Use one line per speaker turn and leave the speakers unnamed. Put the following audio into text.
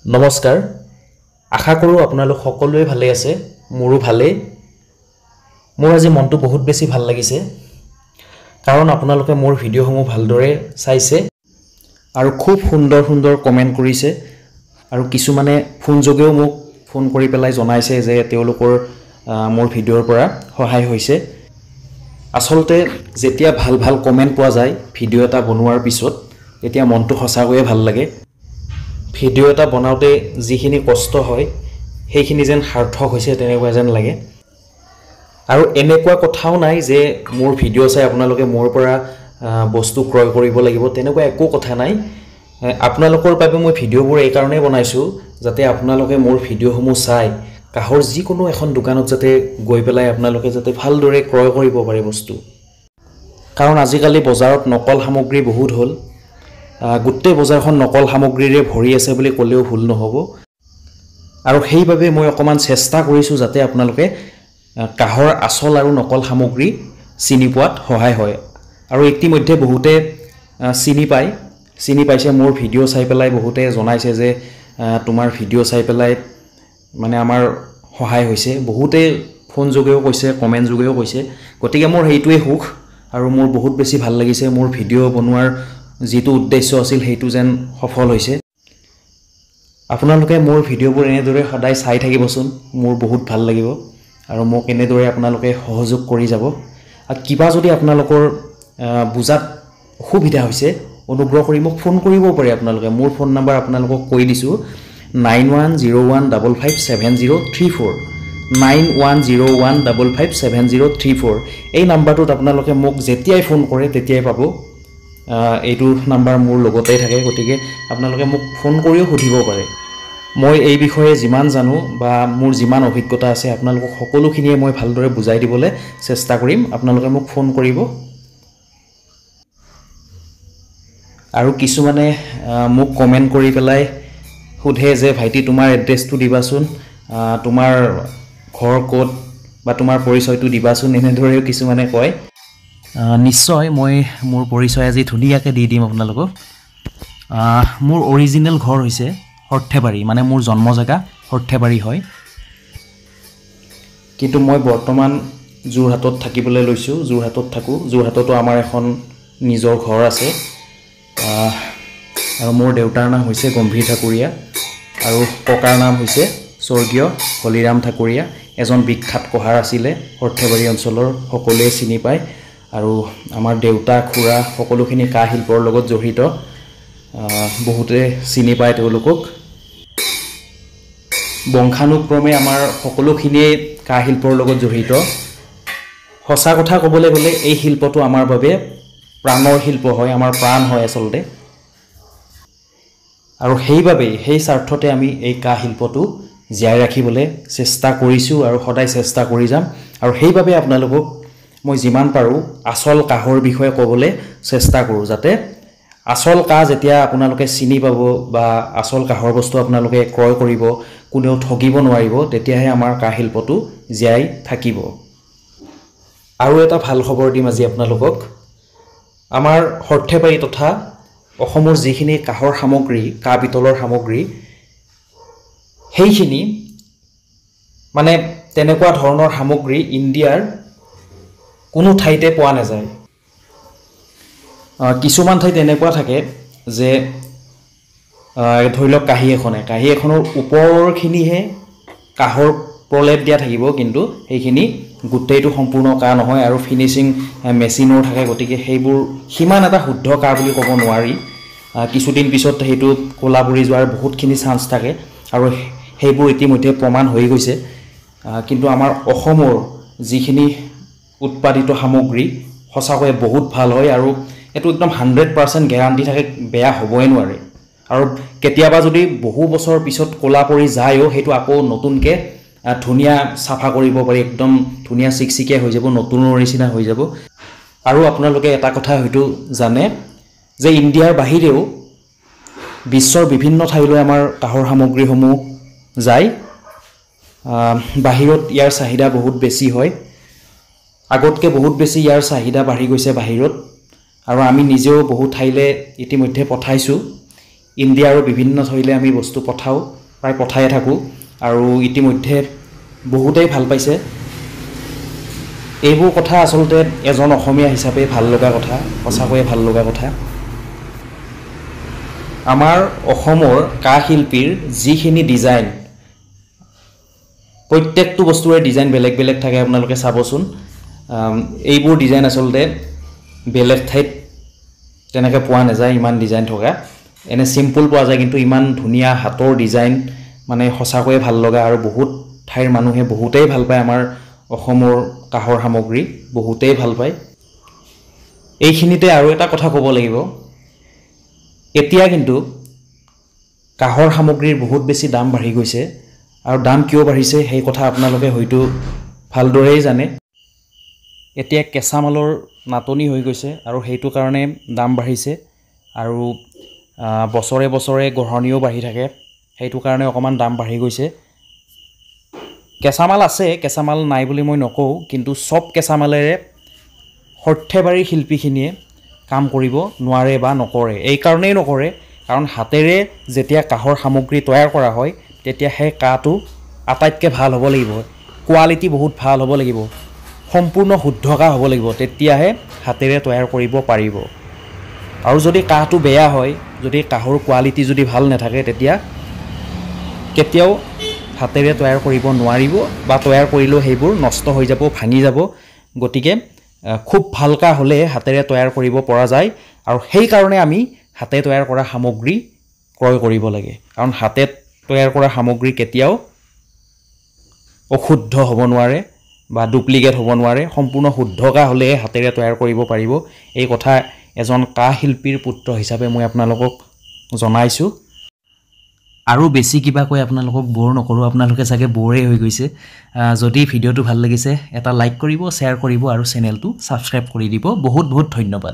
নমস্কাৰ আশা কৰো আপোনালোক সকলোৱে ভালে আছে মোৰো ভালে মোৰ আজি মনটো বহুত বেছি ভাল লাগিছে কাৰণ আপোনালোকে মোৰ ভিডিওসমূহ ভালদৰে চাইছে আৰু খুব সুন্দৰ সুন্দৰ কমেন্ট কৰিছে আৰু কিছুমানে ফোন যোগেও মোক ফোন কৰি পেলাই জনাইছে যে তেওঁলোকৰ মোৰ ভিডিওৰ পৰা সহায় হৈছে আসলতে যেতিয়া ভাল ভাল কমেন্ট পোৱা যায় ভিডিও এটা বনোৱাৰ পিছত তেতিয়া মনটো সঁচাকৈয়ে ভাল লাগে ভিডিও এটা বনাওতে যিখিনি কষ্ট হয় সেইখিনি যেন সাৰ্থক হৈছে তেনেকুৱা যেন লাগে আৰু এনেকুৱা কথাও নাই যে মোৰ ভিডিও চাই আপোনালোকে মোৰ পৰা বস্তু ক্ৰয় কৰিব লাগিব তেনেকুৱা একো কথা নাই আপোনালোকৰ বাবে মই ভিডিওবোৰ এই কাৰণে বনাইছো যাতে আপোনালোকে মোৰ ভিডিওসমূহ চাই কাহৰ যিকোনো এখন দোকানত যাতে গৈ পেলাই আপোনালোকে যাতে ভালদৰে ক্ৰয় কৰিব পাৰে বস্তু কাৰণ আজিকালি বজাৰত নকল সামগ্ৰী বহুত হ'ল গুট্টে বজাৰখন নকল সামগ্ৰীৰে ভৰি আছে বুলি ক'লেও ভুল নহব আৰু সেইভাবে মই অকমান চেষ্টা কৰিছো যাতে আপোনালোকে কাহৰ আসল আৰু নকল সামগ্ৰী চিনি পোৱাত সহায় হয় আৰু ইতিমধ্যে বহুতে চিনি পাইছে মোৰ ভিডিও চাই পেলাই বহুতে জনাইছে যে তোমাৰ ভিডিও চাই পেলাই মানে আমাৰ সহায় হৈছে বহুতে ফোন যোগেও কৈছে কমেন্ট যোগেও কৈছে গতিকে মোৰ হেইটোৱে সুখ আৰু মোৰ বহুত বেছি ভাল লাগিছে মোৰ ভিডিও বনোৱাৰ যেটো উদ্দেশ্য আছিল হেতু যেন সফল হৈছে আপোনালোকে মোৰ ভিডিওবোৰ এনেদৰে সদায় চাই থাকিবচোন মোৰ বহুত ভাল লাগিব আৰু মোক এনেদৰে আপোনালোকে সহযোগ কৰি যাব আৰু কিবা যদি আপোনালোকৰ বুজাত অসুবিধা হৈছে অনুগ্ৰহ কৰি মোক ফোন কৰিব পাৰে আপোনালোকে মোৰ ফোন নম্বৰ আপোনালোকক কৈ দিছো 9101557034 9101557034 এই নম্বৰটোত আপোনালোকে মোক যেতিয়াই ফোন কৰে তেতিয়াই পাব এইটো নাম্বাৰ মোৰ লগতেই থাকে গতিকে আপোনালোকে মোক ফোন কৰিও সুধিব পাৰে মই এই বিষয়ে যিমান জানো বা মোৰ যিমান অভিজ্ঞতা আছে আপোনালোকক সকলোখিনিয়ে মই ভালদৰে বুজাই দিবলৈ চেষ্টা কৰিম আপোনালোকে মোক ফোন কৰিব আৰু কিছুমানে মোক কমেন্ট কৰি পেলাই সুধে যে ভাইটি তোমাৰ এড্ৰেছটো দিবাচোন তোমাৰ ঘৰ ক'ত বা তোমাৰ পৰিচয়টো দিবাচোন এনেদৰেও কিছুমানে কয় নিশ্চয় মই মোৰ পৰিচয় আজি ধুনিয়াকে দি দিম আপোনালোকক মোৰ অৰিজিনেল ঘৰ হৈছে হৰ্থেবাৰী মানে মোৰ জন্ম জাগা হৰ্থেবাৰী হয় কিন্তু মই বৰ্তমান জুৰহাটত থাকিবলৈ লৈছো জুৰহাটত থাকো জুৰহাটতো আমাৰ এখন নিজৰ ঘৰ আছে আৰু মোৰ দেউতাৰ নাম হৈছে গম্ভীৰ ঠাকুৰীয়া আৰু ককাৰ নাম হৈছে স্বৰ্গীয় হলিৰাম ঠাকুৰীয়া এজন বিখ্যাত কহাৰ আছিলে হৰ্থেবাৰী অঞ্চলৰ সকলোৱে চিনি পায় আৰু আমাৰ দেউতা খুৰা সকলোখিনি কা শিল্পৰ লগত জড়িত বহুতে চিনি পায় তেওঁলোকক বংশানুক্ৰমে আমাৰ সকলোখিনি কা শিল্পৰ লগত জড়িত সঁচা কথা ক'বলৈ গ'লে এই শিল্পটো আমাৰ বাবে প্ৰাণৰ শিল্প হয় আমাৰ প্ৰাণ হয় আসলতে আৰু সেইভাবে সেই স্বাৰ্থতে আমি এই কা শিল্পটো জীয়াই ৰাখিবলৈ চেষ্টা কৰিছো আৰু সদায় চেষ্টা কৰি যাম আৰু সেইভাবে আপোনালোকক মই যিমান পাৰো আসল কাহৰ বিষয়ে ক'বলৈ চেষ্টা কৰো যাতে আসল কাহ যেতিয়া আপোনালোকে চিনি পাব বা আসল কাহৰ বস্তু আপোনালোকে ক্ৰয় কৰিব কোনেও ঠগিব নোৱাৰিব তেতিয়াহে আমাৰ কাহ শিল্পটো জীয়াই থাকিব আৰু এটা ভাল খবৰ দিম আজি আপোনালোকক আমাৰ হৰ্থেবাৰী তথা অসমৰ যিখিনি কাহৰ সামগ্ৰী কা পিতলৰ সামগ্ৰী সেইখিনি মানে তেনেকুৱা ধৰণৰ সামগ্ৰী ইণ্ডিয়াৰ কোনো ঠাইতে পোৱা নাযায় কিছুমান ঠাইত এনেকুৱা থাকে যে ধৰি লওক কাহি এখনৰ ওপৰখিনিহে কাহৰ প্ৰলেপ দিয়া থাকিব কিন্তু সেইখিনি গুটেইটো সম্পূৰ্ণ কা নহয় আৰু ফিনিশিং মেচিনৰ থাকে গতিকে সেইবোৰ হিমান এটা শুদ্ধ কা বুলি ক'ব নোৱাৰি কিছুদিন পিছত হেতু কোলা পৰি যোৱাৰ বহুতখিনি চান্স থাকে আৰু সেইবোৰ ইতিমধ্যে প্ৰমাণ হৈ গৈছে কিন্তু আমাৰ অসমৰ যিখিনি উৎপাদিত সামগ্ৰী সঁচাকৈ বহুত ভাল হয় আৰু এটো একদম 100% গ্যাৰান্টি থাকে বেয়া হ'বই নোৱাৰে আৰু কেতিয়াবা যদি বহু বছৰ পিছত কোলা পৰি যায়ও হেতু আকৌ নতুনকে ধুনিয়া সাফা কৰিব পাৰি একদম ধুনিয়া চিকচিকিয়া হৈ যাব নতুনৰ নিচিনা হৈ যাব আৰু আপোনালোকে এটা কথা হয়তো জানে যে ইণ্ডিয়াৰ বাহিৰেও বিশ্বৰ বিভিন্ন ঠাইলৈ আমাৰ কাহৰ সামগ্ৰীসমূহ যায় বাহিৰত ইয়াৰ চাহিদা বহুত বেছি হয় আগতকে বহুত বেছি ইয়াৰ চাহিদা বাঢ়ি গৈছে বাহিৰত আৰু আমি নিজেও বহুত ঠাইলে ইতিমধ্যে পঠাইছো ইণ্ডিয়াৰ বিভিন্ন ঠাইলৈ আমি বস্তু পঠাওঁ, প্ৰায় পঠায়ে থাকোঁ আৰু ইতিমধ্যে বহুতেই ভাল পাইছে। এইবোৰ কথা আচলতে এজন অসমীয়া হিচাপে ভাল লগা কথা, সঁচাকৈয়ে ভাল লগা কথা। আমাৰ অসমৰ কাঁহ শিল্পীৰ যিখিনি ডিজাইন, প্ৰত্যেকটো বস্তুৰে ডিজাইন বেলেগ বেলেগ থাকে। আপোনালোকে চাবচোন, এইবোৰ ডিজাইন আচলতে বেলেগ ঠাইত তেনেকৈ পোৱা নাযায়। ইমান ডিজাইন থকা এনে চিম্পুল পোৱা যায়, কিন্তু ইমান ধুনীয়া হাতৰ ডিজাইন মানে সঁচাকৈয়ে ভাল লগা। আৰু বহুত ঠাইৰ মানুহে বহুতেই ভাল পায় আমাৰ অসমৰ কাঁহৰ সামগ্ৰী, বহুতেই ভাল পায়। এইখিনিতে আৰু এটা কথা ক'ব লাগিব, এতিয়া কিন্তু কাঁহৰ সামগ্ৰীৰ বহুত বেছি দাম বাঢ়ি গৈছে। আৰু দাম কিয় বাঢ়িছে সেই কথা আপোনালোকে হয়তো ভালদৰেই জানে। এতিয়া কেঁচামালৰ নাটনি হৈ গৈছে আৰু সেইটো কাৰণে দাম বাঢ়িছে। আৰু বছৰে বছৰে গঢ়নিও বাঢ়ি থাকে, সেইটো কাৰণে অকণমান দাম বাঢ়ি গৈছে। কেঁচামাল আছে, কেঁচামাল নাই বুলি মই নকওঁ, কিন্তু চব কেঁচামালেৰে সৰ্থেবাৰীৰ শিল্পীখিনিয়ে কাম কৰিব নোৱাৰে বা নকৰে। এই কাৰণেই নকৰে কাৰণ হাতেৰে যেতিয়া কাঁহৰ সামগ্ৰী তৈয়াৰ কৰা হয় তেতিয়া সেই কাঁহটো আটাইতকৈ ভাল হ'ব লাগিব, কোৱালিটি বহুত ভাল হ'ব লাগিব, সম্পূৰ্ণ শুদ্ধ কাঁহ হ'ব লাগিব, তেতিয়াহে হাতেৰে তৈয়াৰ কৰিব পাৰিব। আৰু যদি কাঁহটো বেয়া হয়, যদি কাঁহৰ কোৱালিটি যদি ভাল নাথাকে, তেতিয়া কেতিয়াও হাতেৰে তৈয়াৰ কৰিব নোৱাৰিব, বা তৈয়াৰ কৰিলেও সেইবোৰ নষ্ট হৈ যাব, ভাঙি যাব। গতিকে খুব ভাল কাঁহ হ'লে হাতেৰে তৈয়াৰ কৰিব পৰা যায়। আৰু সেইকাৰণে আমি হাতে তৈয়াৰ কৰা সামগ্ৰী ক্ৰয় কৰিব লাগে, কাৰণ হাতে তৈয়াৰ কৰা সামগ্ৰী কেতিয়াও অশুদ্ধ হ'ব নোৱাৰে বা ডুপ্লিকেট হ'ব নোৱাৰে। সম্পূৰ্ণ শুদ্ধ কাঁহ হ'লেহে হাতেৰে তৈয়াৰ কৰিব পাৰিব। এই কথা এজন কাঁহ শিল্পীৰ পুত্ৰ হিচাপে মই আপোনালোকক জনাইছোঁ। আৰু বেছি কিবা কৈ আপোনালোকক ব'ৰ নকৰোঁ, আপোনালোকে চাগে ব'ৰেই হৈ গৈছে। যদি ভিডিঅ'টো ভাল লাগিছে এটা লাইক কৰিব, শ্বেয়াৰ কৰিব আৰু চেনেলটো ছাবস্ক্ৰাইব কৰি দিব। বহুত বহুত ধন্যবাদ।